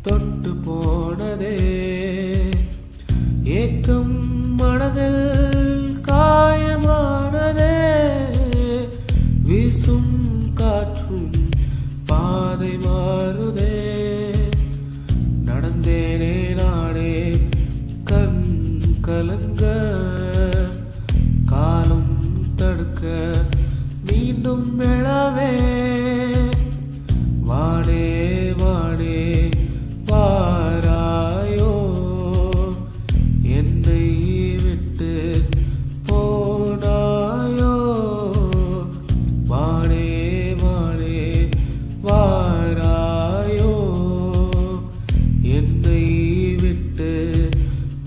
தொட்டு போனதே ஏக்கம் மனதில் காயமானதே வீசும் காற்றும் பாதை மாறுதே நடந்தேனே நானே கண் கலங்க காலும் தடுக்க மீண்டும் எழவே வானே வானே வாராயோ என்னை விட்டு போனாயோ வானே வானே வாராயோ என்னை விட்டு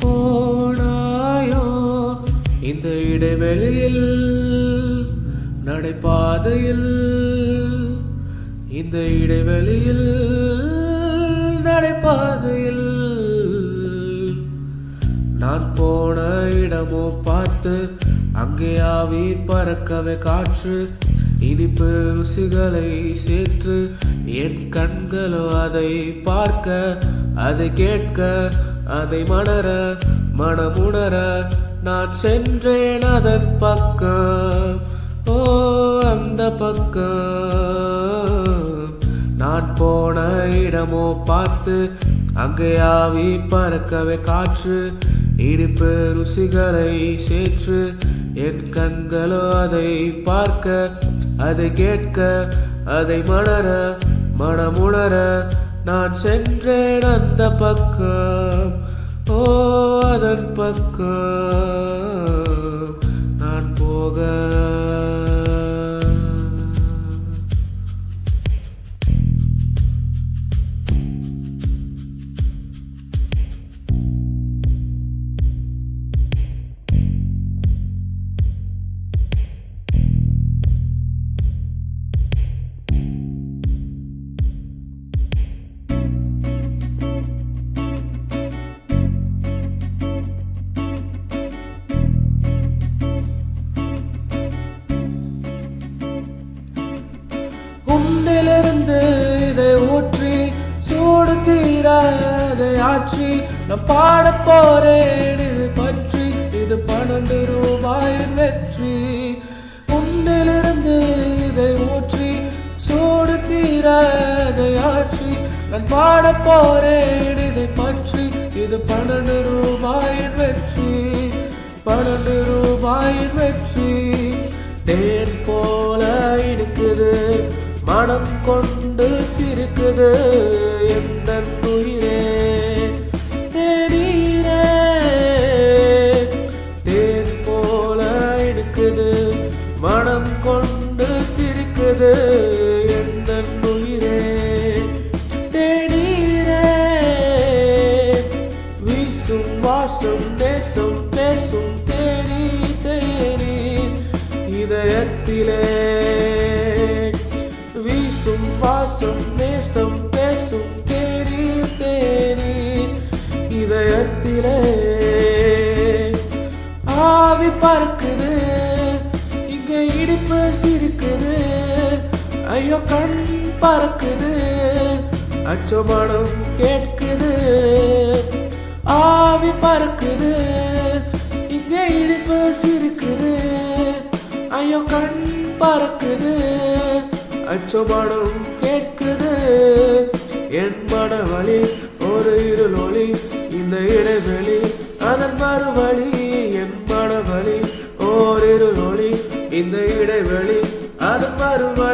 போனாயோ இந்த இடைவெளியில் நடைபாதையில் இந்த இடைவெளியில் நடைபாதையில் நான் போன இடமோ பார்த்து அங்கே ஆவி பறக்கவே காற்று இனிப்பு ருசிகளை சேர்த்து என் கண்களோ அதை பார்க்க அதை கேட்க அதை மணர மனமுணர நான் சென்றேன் அதன் பக்கம் ஓ அந்த பக்கம் நான் போன இடமோ பார்த்து அங்கே ஆவி பறக்கவே காற்று இனிப்பு ருசிகளை சேற்று என் கண்களோ அதை பார்க்க அதை கேட்க அதை மணர மனமுணர நான் சென்றேன் அந்த பக்கம் ஓ அதன் பக்கம் நான் போக உன்னிலிருந்து இதை ஊற்றி சூடு தீராதை ஆற்றி நான் பாட போறேன் இது பற்றி இது 12 ரூபாயின் வெற்றி உன்னிலிருந்து இதை ஊற்றி சூடு தீராதை ஆற்றி நான் பாட போறேன் இதை பற்றி இது 12 ரூபாயின் வெற்றி 12 ரூபாயின் வெற்றி தேன் போல இருக்குது மனம் கொண்டு சிரிக்குது எந்த உயிரே தேனீரே தேன் போல இருக்குது மனம் கொண்டு சிரிக்குது எந்த உயிரே தேனீரே வீசும் வாசம் நேசம் பேசும் தேனி தேனி இதயத்திலே வீசும் வாசம் நேசம் பேசும் தேனி தேனி இதயத்திலே ஆவி பறக்குது இங்க இடிப்பு சிரிக்குது ஐயோ கண் பறக்குது அச்சோ மனம் கேட்குது ஆவி பறக்குது இங்க இடிப்பு சிரிக்குது ஐயோ கண் பறக்குது அச்சோ மனம் கேட்குது என் மனவழி ஒரு இருளொளி இந்த இடைவெளி அதன் மறுவழி என் மனவழி ஓர் இருளொளி இந்த இடைவெளி அதன் மறுவழி